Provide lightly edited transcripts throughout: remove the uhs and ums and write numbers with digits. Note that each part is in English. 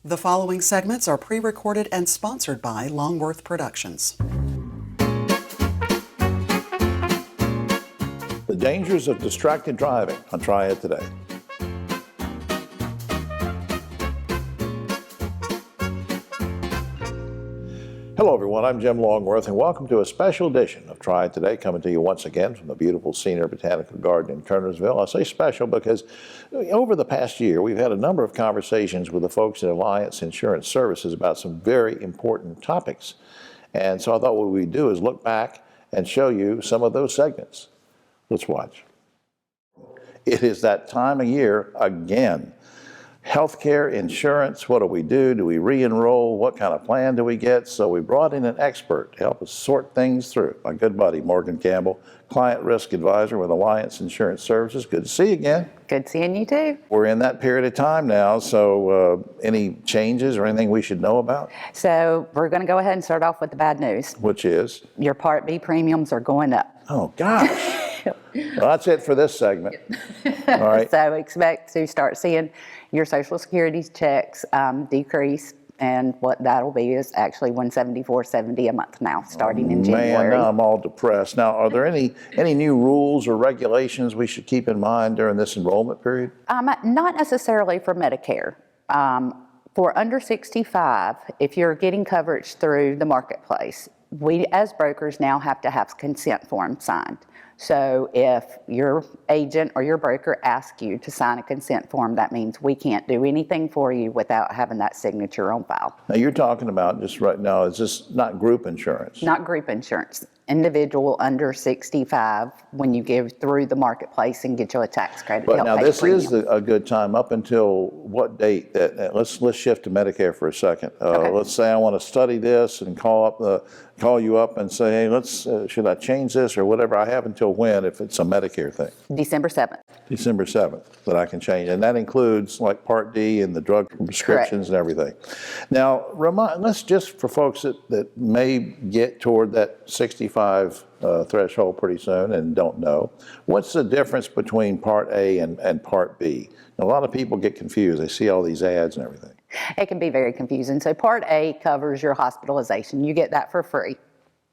The following segments are pre-recorded and sponsored by Longworth Productions. The dangers of distracted driving on Triad Today. Hello everyone, I'm Jim Longworth and welcome to a special edition of Triad Today, coming to you once again from the beautiful Senior Botanical Garden in Kernersville. I say special because over the past year we've had a number of conversations with the folks at Alliance Insurance Services about some very important topics. And so I thought what we'd do is look back and show you some of those segments. Let's watch. It is that time of year again. Healthcare, insurance, what do we do? Do we re-enroll? What kind of plan do we get? So we brought in an expert to help us sort things through. My good buddy, Morgan Campbell, Client Risk Advisor with Alliance Insurance Services. Good to see you again. Good seeing you too. We're in that period of time now, so any changes or anything we should know about? So we're going to go ahead and start off with the bad news. Which is? Your Part B premiums are going up. Oh, gosh. Well, that's it for this segment. All right. So expect to start seeing your Social Security checks decrease, and what that'll be is actually $174.70 a month now, starting in January. Man, now I'm all depressed. Now, are there any new rules or regulations we should keep in mind during this enrollment period? Not necessarily for Medicare. For under 65, if you're getting coverage through the marketplace, we as brokers now have to have consent forms signed. So if your agent or your broker asks you to sign a consent form, that means we can't do anything for you without having that signature on file. Now you're talking about just right now, is this not group insurance? Not group insurance. Individual under 65, when you give through the marketplace and get you a tax credit. But now this is a good time up until what date? Let's shift to Medicare for a second. Okay. Let's say I want to study this and call you up and say, hey, should I change this or whatever? I have until when if it's a Medicare thing? December 7th. December 7th that I can change. And that includes like Part D and the drug prescriptions. Correct. And everything. Now, let's just for folks that may get toward that 65 threshold pretty soon and don't know, what's the difference between Part A and Part B? Now, a lot of people get confused. They see all these ads and everything. It can be very confusing. So Part A covers your hospitalization. You get that for free.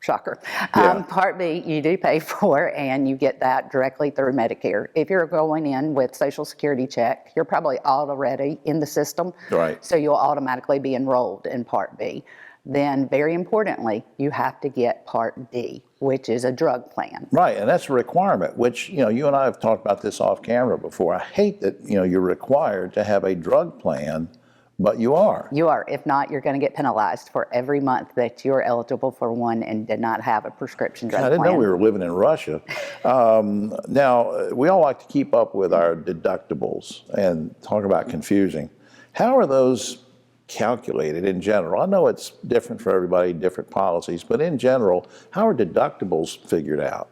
Shocker. Yeah. Part B, you do pay for, and you get that directly through Medicare. If you're going in with Social Security check, you're probably already in the system. Right. So you'll automatically be enrolled in Part B. Then, very importantly, you have to get Part D, which is a drug plan. Right, and that's a requirement, which, you and I have talked about this off camera before. I hate that, you're required to have a drug plan, but you are. You are. If not, you're going to get penalized for every month that you're eligible for one and did not have a prescription drug plan. I didn't know we were living in Russia. Now, we all like to keep up with our deductibles and talk about confusing. How are those calculated in general? I know it's different for everybody, different policies, but in general, how are deductibles figured out?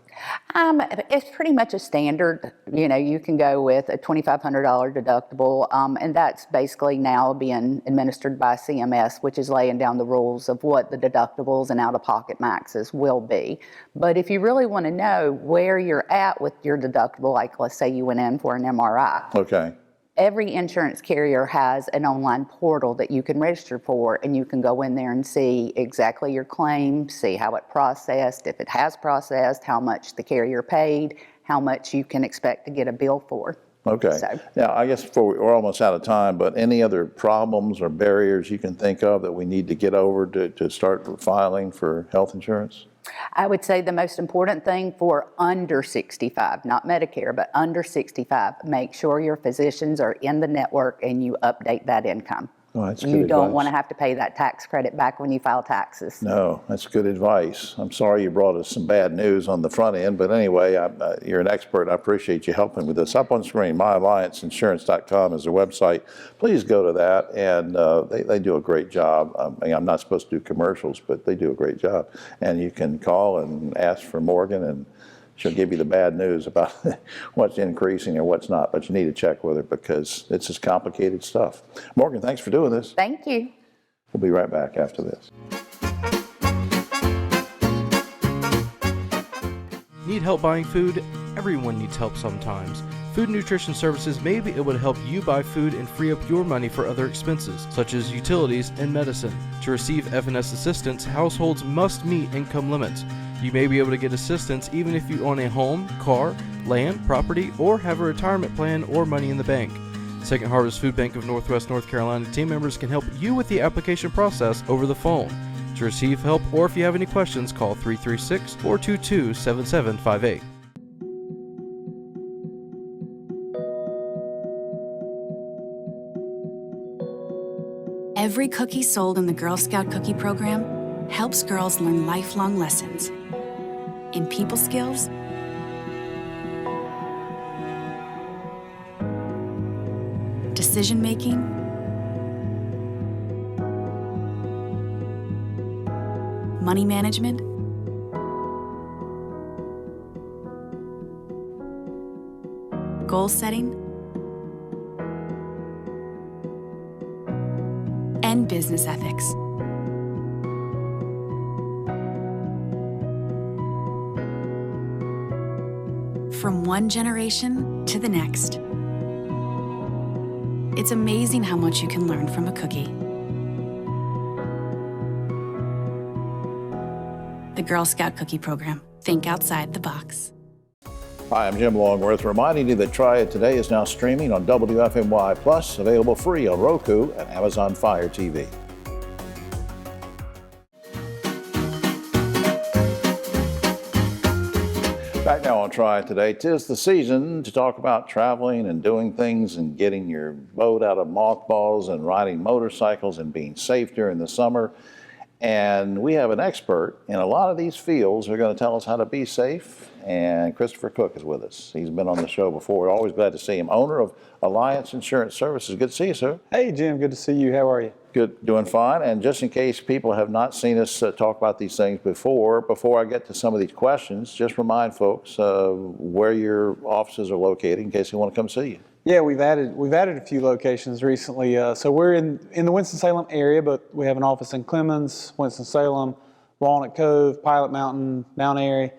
It's pretty much a standard. You can go with a $2,500 deductible, and that's basically now being administered by CMS, which is laying down the rules of what the deductibles and out-of-pocket maxes will be. But if you really want to know where you're at with your deductible, like let's say you went in for an MRI. Okay. Every insurance carrier has an online portal that you can register for, and you can go in there and see exactly your claim, see how it processed, if it has processed, how much the carrier paid, how much you can expect to get a bill for. Okay. So, now, I guess we're almost out of time, but any other problems or barriers you can think of that we need to get over to start filing for health insurance? I would say the most important thing for under 65, not Medicare, but under 65, make sure your physicians are in the network and you update that income. Oh, that's good You don't advice. want to have to pay that tax credit back when you file taxes. No, that's good advice. I'm sorry you brought us some bad news on the front end, but anyway, you're an expert. I appreciate you helping with this. Up on screen, myallianceinsurance.com is their website. Please go to that, and they do a great job. I'm not supposed to do commercials, but they do a great job. And you can call and ask for Morgan, and she'll give you the bad news about what's increasing or what's not, but you need to check with her because it's just complicated stuff. Morgan, thanks for doing this. Thank you. We'll be right back after this. Need help buying food? Everyone needs help sometimes. Food and Nutrition Services may be able to help you buy food and free up your money for other expenses, such as utilities and medicine. To receive F&S assistance, households must meet income limits. You may be able to get assistance even if you own a home, car, land, property, or have a retirement plan or money in the bank. Second Harvest Food Bank of Northwest North Carolina team members can help you with the application process over the phone. To receive help or if you have any questions, call 336-422-7758. Every cookie sold in the Girl Scout Cookie Program helps girls learn lifelong lessons in people skills, decision making, money management, goal setting, and business ethics. From one generation to the next. It's amazing how much you can learn from a cookie. The Girl Scout Cookie Program. Think outside the box. Hi, I'm Jim Longworth, reminding you that Triad Today is now streaming on WFMY Plus, available free on Roku and Amazon Fire TV. Back now on Triad Today, 'tis the season to talk about traveling and doing things and getting your boat out of mothballs and riding motorcycles and being safe during the summer. And we have an expert in a lot of these fields who are going to tell us how to be safe. And Christopher Cook is with us. He's been on the show before. We're always glad to see him. Owner of Alliance Insurance Services. Good to see you, sir. Hey, Jim. Good to see you. How are you? Good, doing fine. And just in case people have not seen us talk about these things before I get to some of these questions, just remind folks where your offices are located in case they want to come see you. Yeah, we've added a few locations recently. So we're in the Winston-Salem area, but we have an office in Clemens, Winston-Salem, Walnut Cove, Pilot Mountain, Mount Airy.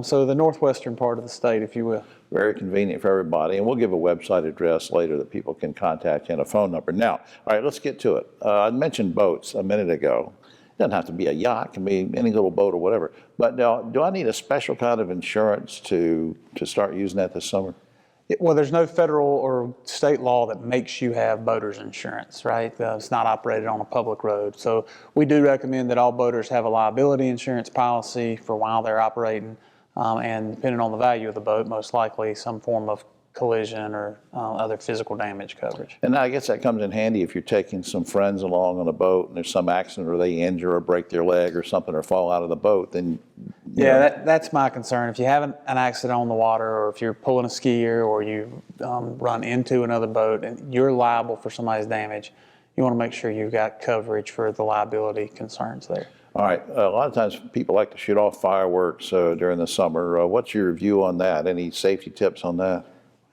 So the northwestern part of the state, if you will. Very convenient for everybody. And we'll give a website address later that people can contact you and a phone number. Now, all right, let's get to it. I mentioned boats a minute ago. It doesn't have to be a yacht. It can be any little boat or whatever. But now, do I need a special kind of insurance to start using that this summer? Well, there's no federal or state law that makes you have boaters insurance, right? It's not operated on a public road. So we do recommend that all boaters have a liability insurance policy for while they're operating. And depending on the value of the boat, most likely some form of collision or other physical damage coverage. And I guess that comes in handy if you're taking some friends along on a boat and there's some accident or they injure or break their leg or something or fall out of the boat, then that's my concern. If you have an accident on the water or if you're pulling a skier or you run into another boat and you're liable for somebody's damage, you want to make sure you've got coverage for the liability concerns there. All right. A lot of times people like to shoot off fireworks during the summer. What's your view on that? Any safety tips on that?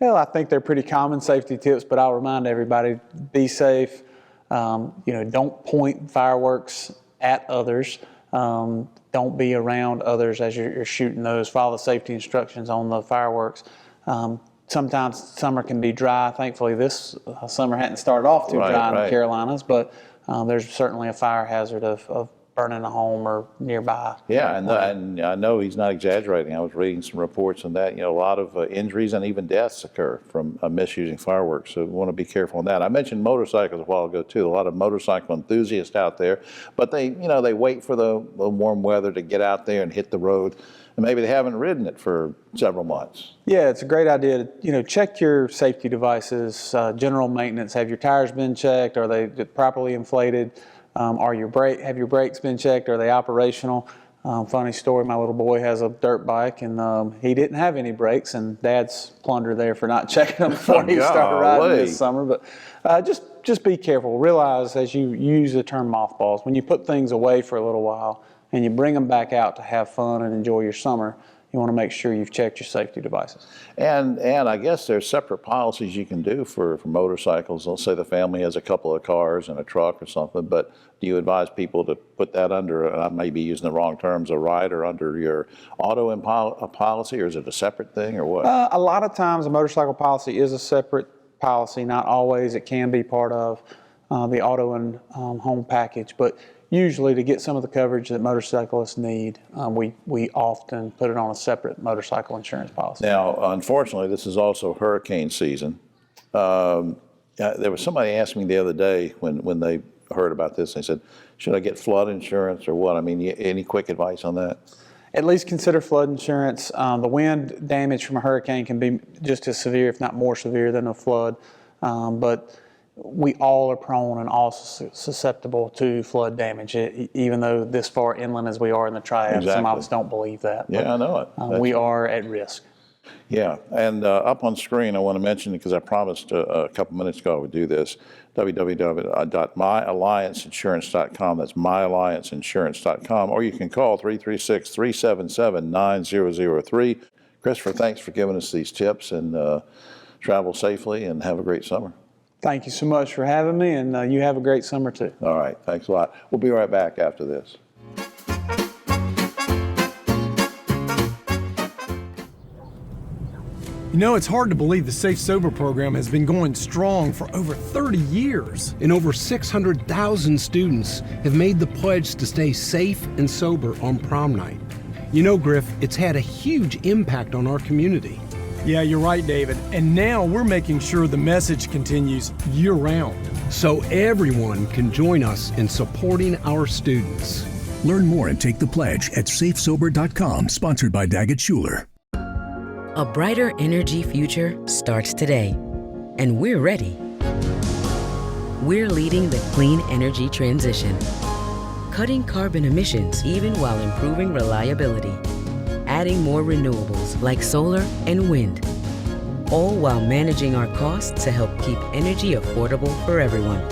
Well, I think they're pretty common safety tips, but I'll remind everybody, be safe. Don't point fireworks at others. Don't be around others as you're shooting those. Follow the safety instructions on the fireworks. Sometimes summer can be dry. Thankfully, this summer hadn't started off too dry in the Carolinas, but there's certainly a fire hazard of burning a home or nearby. Yeah, and I know he's not exaggerating. I was reading some reports on that. A lot of injuries and even deaths occur from misusing fireworks, so we want to be careful on that. I mentioned motorcycles a while ago, too. A lot of motorcycle enthusiasts out there, but they wait for the warm weather to get out there and hit the road, and maybe they haven't ridden it for several months. Yeah, it's a great idea to, check your safety devices, general maintenance. Have your tires been checked? Are they properly inflated? Have your brakes been checked? Are they operational? Funny story, my little boy has a dirt bike and he didn't have any brakes and Dad's plundered there for not checking them before he started riding this summer. But just be careful. Realize as you use the term mothballs, when you put things away for a little while and you bring them back out to have fun and enjoy your summer, you want to make sure you've checked your safety devices. And I guess there's separate policies you can do for motorcycles. Let's say the family has a couple of cars and a truck or something, but do you advise people to put that under, and I may be using the wrong terms, a rider under your auto policy, or is it a separate thing, or what? A lot of times a motorcycle policy is a separate policy. Not always. It can be part of the auto and home package, but usually to get some of the coverage that motorcyclists need, we often put it on a separate motorcycle insurance policy. Now, unfortunately, this is also hurricane season. There was somebody asked me the other day when they heard about this, they said, should I get flood insurance or what? I mean, any quick advice on that? At least consider flood insurance. The wind damage from a hurricane can be just as severe, if not more severe, than a flood. But we all are prone and all susceptible to flood damage, even though this far inland as we are in the Triad. Exactly. Some of us don't believe that. Yeah, I know it. We are at risk. Yeah, and up on screen, I want to mention, because I promised a couple minutes ago I would do this, www.myallianceinsurance.com. That's myallianceinsurance.com, or you can call 336-377-9003. Christopher, thanks for giving us these tips, and travel safely and have a great summer. Thank you so much for having me, and you have a great summer too. All right, thanks a lot. We'll be right back after this. You know, it's hard to believe the Safe Sober program has been going strong for over 30 years. And over 600,000 students have made the pledge to stay safe and sober on prom night. You know, Griff, it's had a huge impact on our community. Yeah, you're right, David. And now we're making sure the message continues year-round. So everyone can join us in supporting our students. Learn more and take the pledge at safesober.com, sponsored by Daggett Schuler. A brighter energy future starts today, and we're ready. We're leading the clean energy transition, cutting carbon emissions even while improving reliability, adding more renewables like solar and wind, all while managing our costs to help keep energy affordable for everyone.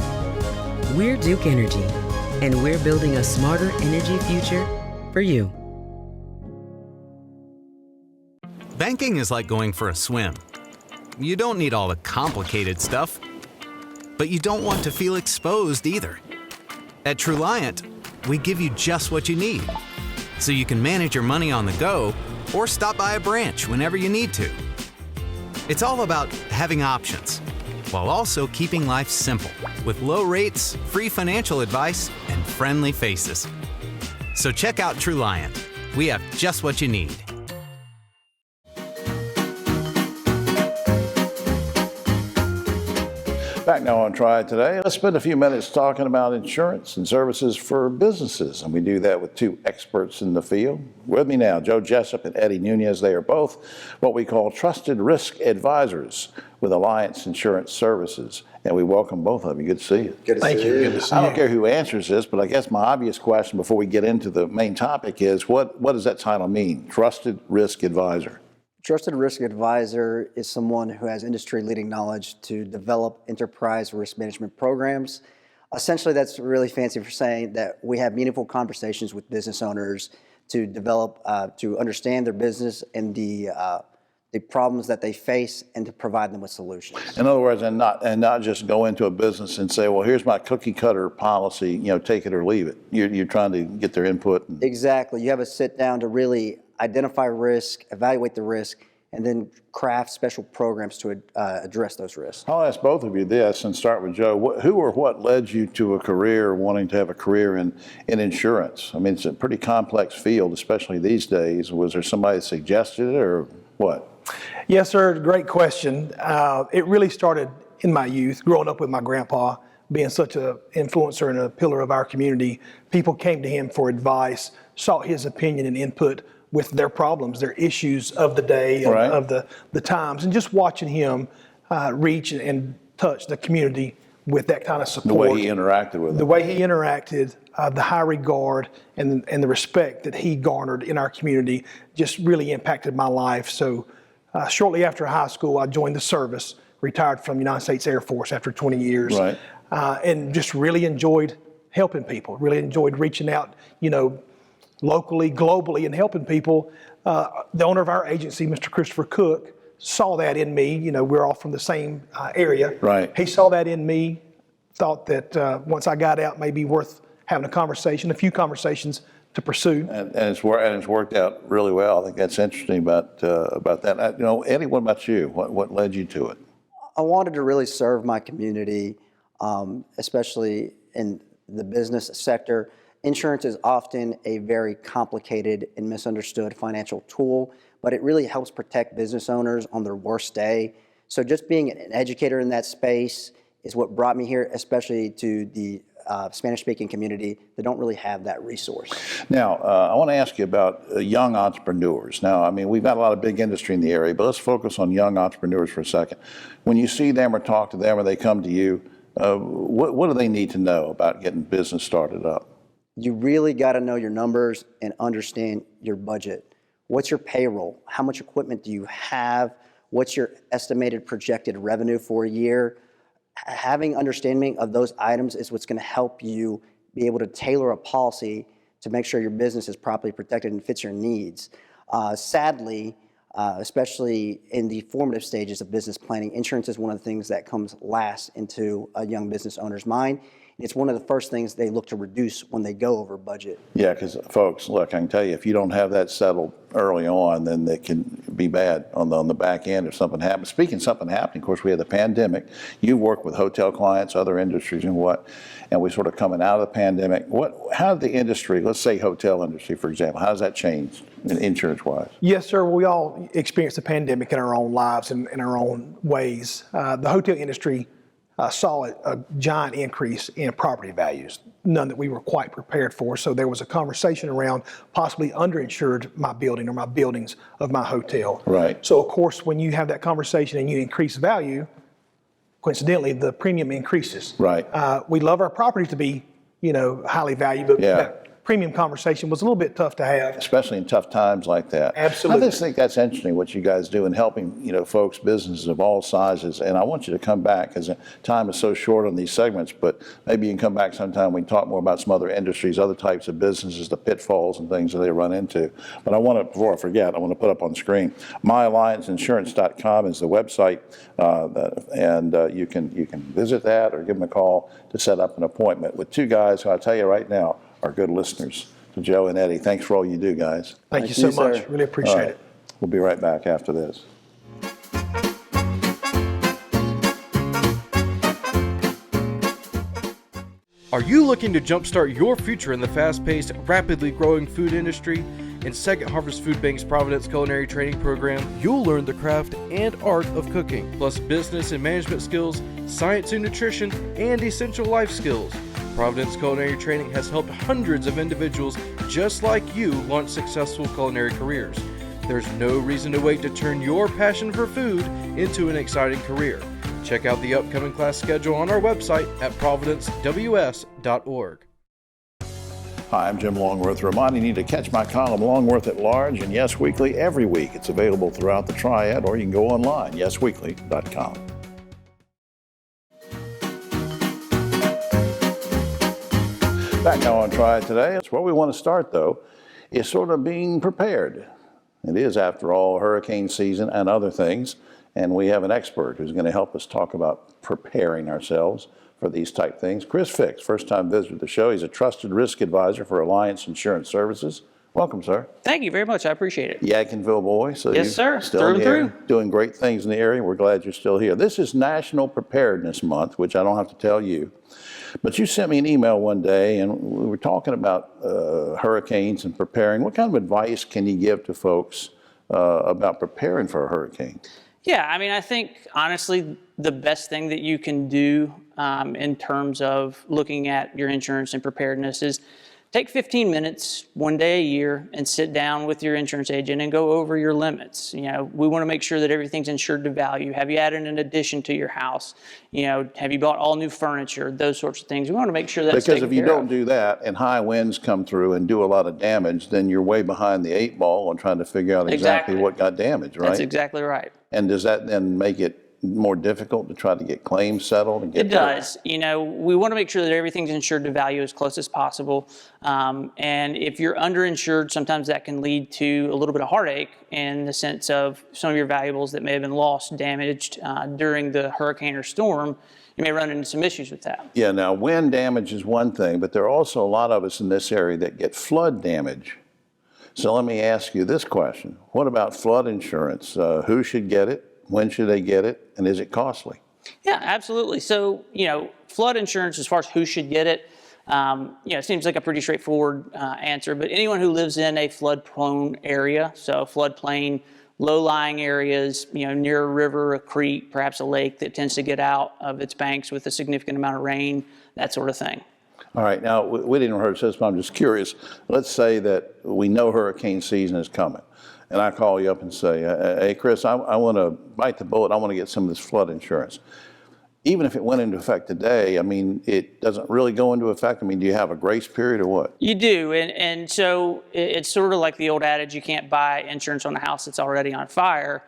We're Duke Energy, and we're building a smarter energy future for you. Banking is like going for a swim. You don't need all the complicated stuff, but you don't want to feel exposed either. At Truliant, we give you just what you need, so you can manage your money on the go or stop by a branch whenever you need to. It's all about having options, while also keeping life simple, with low rates, free financial advice, and friendly faces. So check out Truliant. We have just what you need. Back now on Triad Today. Let's spend a few minutes talking about insurance and services for businesses, and we do that with two experts in the field. With me now, Joe Jessup and Eddie Nunez. They are both what we call trusted risk advisors with Alliance Insurance Services, and we welcome both of you. Good to see you. Good to see you. Good to see you. I don't care who answers this, but I guess my obvious question before we get into the main topic is, what does that title mean, Trusted Risk Advisor? Trusted risk advisor is someone who has industry-leading knowledge to develop enterprise risk management programs. Essentially, that's really fancy for saying that we have meaningful conversations with business owners to develop, to understand their business and the problems that they face, and to provide them with solutions. In other words, and not just go into a business and say, well, here's my cookie cutter policy, you know, take it or leave it. You're trying to get their input. Exactly. You have a sit down to really identify risk, evaluate the risk, and then craft special programs to address those risks. I'll ask both of you this and start with Joe. Who or what led you to a career, wanting to have a career in insurance? I mean, it's a pretty complex field, especially these days. Was there somebody that suggested it, or what? Yes, sir. Great question. It really started in my youth, growing up with my grandpa, being such an influencer and a pillar of our community. People came to him for advice, sought his opinion and input with their problems, their issues of the day, Right. of the times, and just watching him reach and touch the community with that kind of support. The way he interacted with them. The way he interacted, the high regard and the respect that he garnered in our community just really impacted my life. So shortly after high school, I joined the service, retired from the United States Air Force after 20 years, Right. And just really enjoyed helping people, really enjoyed reaching out, you know, locally, globally, and helping people The owner of our agency, Mr. Christopher Cook, saw that in me. You know, we're all from the same area. Right. He saw that in me, thought that once I got out, maybe worth having a few conversations to pursue. And it's worked out really well. I think that's interesting about that. You know, Eddie, what about you? What led you to it? I wanted to really serve my community, especially in the business sector. Insurance is often a very complicated and misunderstood financial tool, but it really helps protect business owners on their worst day. So just being an educator in that space is what brought me here, especially to the Spanish-speaking community that don't really have that resource. Now, I want to ask you about young entrepreneurs. Now, I mean, we've got a lot of big industry in the area, but let's focus on young entrepreneurs for a second. When you see them or talk to them or they come to you, what do they need to know about getting business started up? You really got to know your numbers and understand your budget. What's your payroll? How much equipment do you have? What's your estimated projected revenue for a year? Having understanding of those items is what's going to help you be able to tailor a policy to make sure your business is properly protected and fits your needs. Sadly, especially in the formative stages of business planning, insurance is one of the things that comes last into a young business owner's mind. It's one of the first things they look to reduce when they go over budget. Yeah, because folks, look, I can tell you, if you don't have that settled early on, then it can be bad on the back end if something happens. Speaking of something happening, of course, we had the pandemic. You work with hotel clients, other industries and we're sort of coming out of the pandemic. How did the industry, let's say hotel industry, for example, how has that changed insurance-wise? Yes, sir. We all experienced the pandemic in our own lives and in our own ways. The hotel industry saw a giant increase in property values, none that we were quite prepared for. So there was a conversation around possibly underinsured my building or my buildings of my hotel. Right. So of course, when you have that conversation and you increase value, coincidentally, the premium increases. Right. We love our properties to be, highly valued, but that premium conversation was a little bit tough to have. Especially in tough times like that. Absolutely. I just think that's interesting what you guys do in helping, folks, businesses of all sizes. And I want you to come back because time is so short on these segments, but maybe you can come back sometime. We can talk more about some other industries, other types of businesses, the pitfalls and things that they run into. But before I forget, I want to put up on the screen, myallianceinsurance.com is the website. And you can visit that or give them a call to set up an appointment with two guys who I'll tell you right now are good listeners to Joe and Eddie. Thanks for all you do, guys. Thank you so much. Really appreciate it. We'll be right back after this. Are you looking to jumpstart your future in the fast-paced, rapidly growing food industry? In Second Harvest Food Bank's Providence Culinary Training Program, you'll learn the craft and art of cooking, plus business and management skills, science and nutrition, and essential life skills. Providence Culinary Training has helped hundreds of individuals just like you launch successful culinary careers. There's no reason to wait to turn your passion for food into an exciting career. Check out the upcoming class schedule on our website at providencews.org. Hi, I'm Jim Longworth, reminding you to catch my column Longworth at Large and Yes Weekly every week. It's available throughout the Triad, or you can go online, yesweekly.com. Back now on Triad Today. It's where we want to start, though, is sort of being prepared. It is, after all, hurricane season and other things, and we have an expert who's going to help us talk about preparing ourselves for these type things. Chris Fix, first-time visitor to the show. He's a trusted risk advisor for Alliance Insurance Services. Welcome, sir. Thank you very much. I appreciate it. Yadkinville boy. So yes, sir. Still in the area, doing great things in the area. We're glad you're still here. This is National Preparedness Month, which I don't have to tell you. But you sent me an email one day, and we were talking about hurricanes and preparing. What kind of advice can you give to folks about preparing for a hurricane? Yeah, I mean, I think, honestly, the best thing that you can do in terms of looking at your insurance and preparedness is take 15 minutes one day a year and sit down with your insurance agent and go over your limits. We want to make sure that everything's insured to value. Have you added an addition to your house? Have you bought all new furniture? Those sorts of things. We want to make sure that's because if you don't do that and high winds come through and do a lot of damage, then you're way behind the 8 ball on trying to figure out exactly what got damaged, right? That's exactly right. And does that then make it more difficult to try to get claims settled and get It does. You know, we want to make sure that everything's insured to value as close as possible. And if you're underinsured, sometimes that can lead to a little bit of heartache in the sense of some of your valuables that may have been lost, damaged during the hurricane or storm. You may run into some issues with that. Yeah, now wind damage is one thing, but there are also a lot of us in this area that get flood damage. So let me ask you this question. What about flood insurance? Who should get it? When should they get it? And is it costly? Yeah, absolutely. So, you know, flood insurance, as far as who should get it, you know, it seems like a pretty straightforward answer, but anyone who lives in a flood-prone area, so floodplain, low-lying areas, you know, near a river, a creek, perhaps a lake that tends to get out of its banks with a significant amount of rain, that sort of thing. All right, now we didn't rehearse this, but I'm just curious. Let's say that we know hurricane season is coming, and I call you up and say, hey, Chris, I want to bite the bullet. I want to get some of this flood insurance. Even if it went into effect today, I mean, it doesn't really go into effect. I mean, do you have a grace period or what? You do, and so it's sort of like the old adage, you can't buy insurance on a house that's already on fire.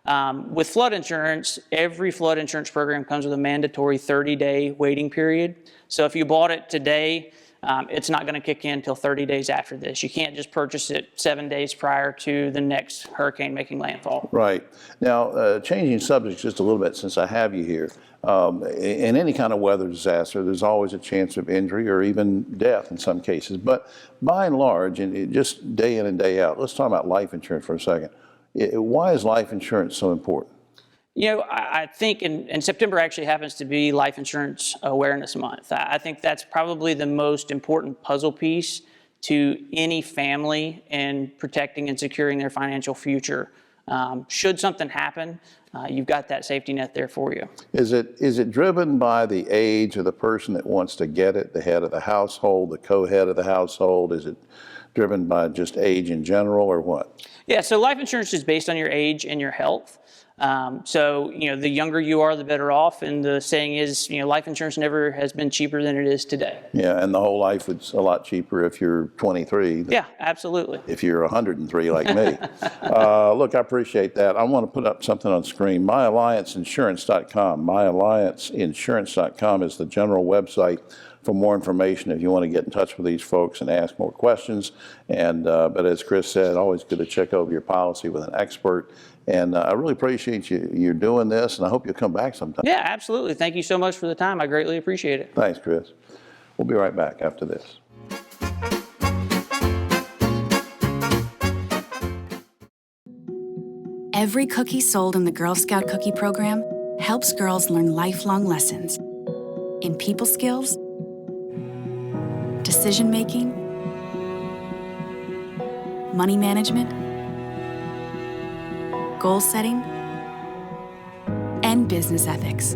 With flood insurance, every flood insurance program comes with a mandatory 30-day waiting period. So if you bought it today, it's not going to kick in until 30 days after this. You can't just purchase it 7 days prior to the next hurricane making landfall. Right. Now, changing subjects just a little bit since I have you here. In any kind of weather disaster, there's always a chance of injury or even death in some cases. But by and large, and just day in and day out, let's talk about life insurance for a second. Why is life insurance so important? You know, I think, and September actually happens to be Life Insurance Awareness Month. I think that's probably the most important puzzle piece to any family in protecting and securing their financial future. Should something happen, you've got that safety net there for you. Is it driven by the age of the person that wants to get it, the head of the household, the co-head of the household? Is it driven by just age in general or what? Yeah, so life insurance is based on your age and your health. So, you know, the younger you are, the better off. And the saying is, you know, life insurance never has been cheaper than it is today. Yeah, and the whole life is a lot cheaper if you're 23. Yeah, absolutely. If you're 103 like me. Look, I appreciate that. I want to put up something on screen. MyAllianceInsurance.com. MyAllianceInsurance.com is the general website for more information if you want to get in touch with these folks and ask more questions. And but as Chris said, always good to check over your policy with an expert. And I really appreciate you're doing this, and I hope you'll come back sometime. Yeah, absolutely. Thank you so much for the time. I greatly appreciate it. Thanks, Chris. We'll be right back after this. Every cookie sold in the Girl Scout Cookie Program helps girls learn lifelong lessons in people skills, decision making, money management, goal setting, and business ethics.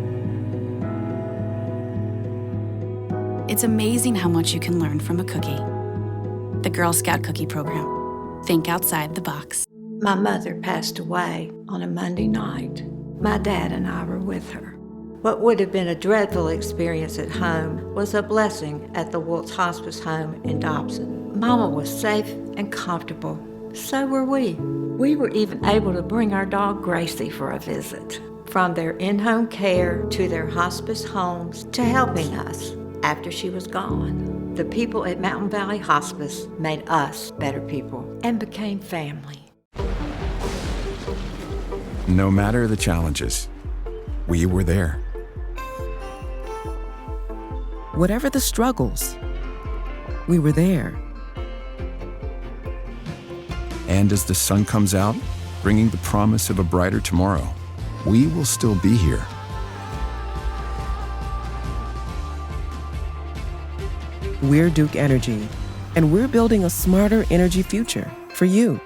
It's amazing how much you can learn from a cookie. The Girl Scout Cookie Program. Think outside the box. My mother passed away on a Monday night. My dad and I were with her. What would have been a dreadful experience at home was a blessing at the Wiltz Hospice Home in Dobson. Mama was safe and comfortable. So were we. We were even able to bring our dog Gracie for a visit. From their in-home care to their hospice homes to helping us after she was gone. The people at Mountain Valley Hospice made us better people and became family. No matter the challenges, we were there. Whatever the struggles, we were there. And as the sun comes out, bringing the promise of a brighter tomorrow, we will still be here. We're Duke Energy, and we're building a smarter energy future for you.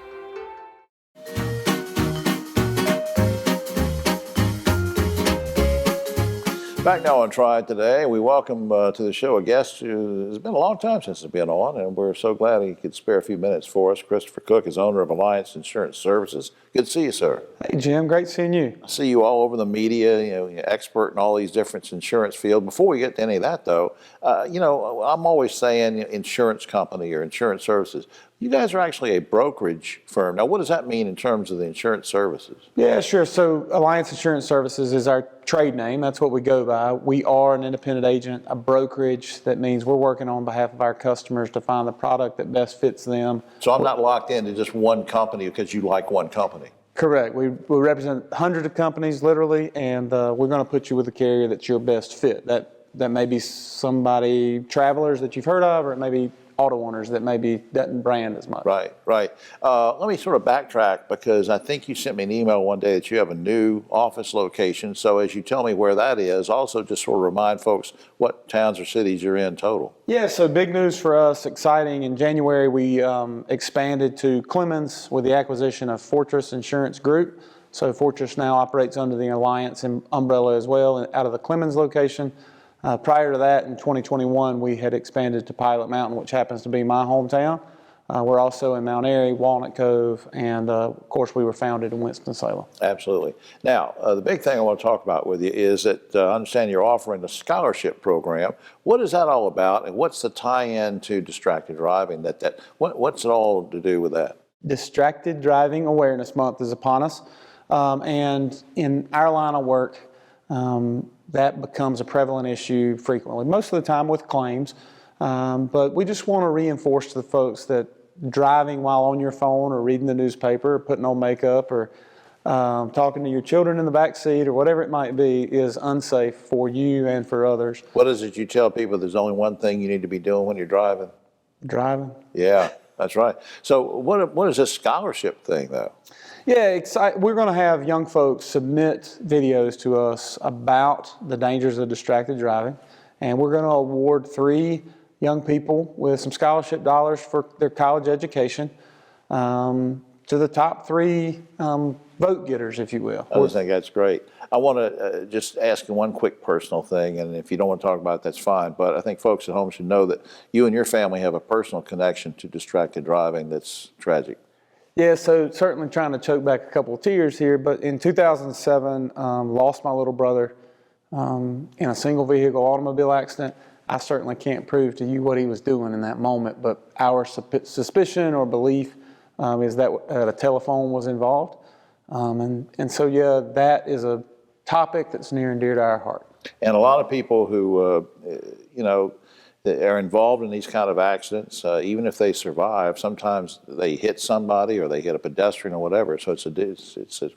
Back now on Triad Today, we welcome to the show a guest who has been a long time since he's been on, and we're so glad he could spare a few minutes for us. Christopher Cook is owner of Alliance Insurance Services. Good to see you, sir. Hey, Jim. Great seeing you. I see you all over the media, you're expert in all these different insurance fields. Before we get to any of that, though, I'm always saying insurance company or insurance services, You guys are actually a brokerage firm. Now, what does that mean in terms of the insurance services? Yeah, sure. So Alliance Insurance Services is our trade name. That's what we go by. We are an independent agent, a brokerage. That means we're working on behalf of our customers to find the product that best fits them. So I'm not locked into just one company because you like one company. Correct. We represent hundreds of companies, literally, and we're going to put you with a carrier that's your best fit. That may be somebody, Travelers that you've heard of, or it may be auto owners that maybe doesn't brand as much. Right. Let me sort of backtrack, because I think you sent me an email one day that you have a new office location. So as you tell me where that is, also just sort of remind folks what towns or cities you're in total. Yeah, so big news for us, exciting. In January, we expanded to Clemens with the acquisition of Fortress Insurance Group. So Fortress now operates under the Alliance umbrella as well, out of the Clemens location. Prior to that, in 2021, we had expanded to Pilot Mountain, which happens to be my hometown. We're also in Mount Airy, Walnut Cove, and of course, we were founded in Winston-Salem. Absolutely. Now, the big thing I want to talk about with you is that I understand you're offering a scholarship program. What is that all about, and what's the tie-in to distracted driving? What's it all to do with that? Distracted Driving Awareness Month is upon us, and in our line of work, that becomes a prevalent issue frequently, most of the time with claims. But we just want to reinforce to the folks that driving while on your phone or reading the newspaper or putting on makeup or talking to your children in the back seat or whatever it might be is unsafe for you and for others. What is it you tell people? There's only one thing you need to be doing when you're driving? Driving. Yeah, that's right. So what is this scholarship thing, though? Yeah, we're going to have young folks submit videos to us about the dangers of distracted driving, and we're going to award 3 young people with some scholarship dollars for their college education to the top 3 vote getters, if you will. I just think that's great. I want to just ask you one quick personal thing, and if you don't want to talk about it, that's fine, but I think folks at home should know that you and your family have a personal connection to distracted driving that's tragic. Yeah, so certainly trying to choke back a couple of tears here, but in 2007, lost my little brother in a single vehicle automobile accident. I certainly can't prove to you what he was doing in that moment, but our suspicion or belief is that a telephone was involved. And so, yeah, that is a topic that's near and dear to our heart. And a lot of people who, that are involved in these kind of accidents, even if they survive, sometimes they hit somebody or they hit a pedestrian or whatever. So it's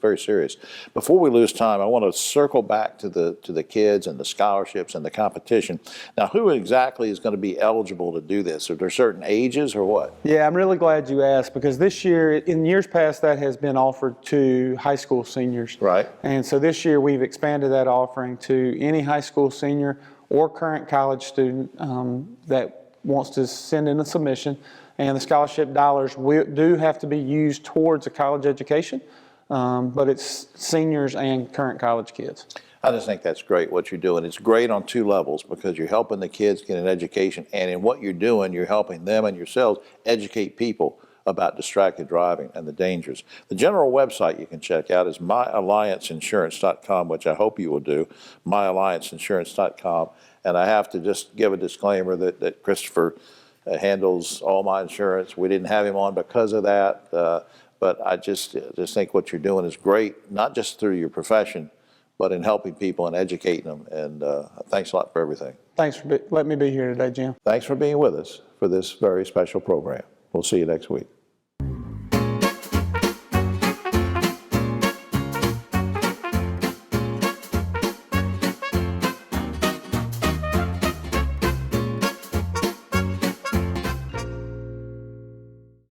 very serious. Before we lose time, I want to circle back to the kids and the scholarships and the competition. Now, who exactly is going to be eligible to do this? Are there certain ages or what? Yeah, I'm really glad you asked, because this year, in years past, that has been offered to high school seniors. Right. And so this year we've expanded that offering to any high school senior or current college student that wants to send in a submission. And the scholarship dollars do have to be used towards a college education, but it's seniors and current college kids. I just think that's great what you're doing. It's great on 2 levels, because you're helping the kids get an education, and in what you're doing, you're helping them and yourselves educate people about distracted driving and the dangers. The general website you can check out is myallianceinsurance.com, which I hope you will do, myallianceinsurance.com. And I have to just give a disclaimer that Christopher handles all my insurance. We didn't have him on because of that, but I just think what you're doing is great, not just through your profession, but in helping people and educating them. And thanks a lot for everything. Thanks for letting me be here today, Jim. Thanks for being with us for this very special program. We'll see you next week.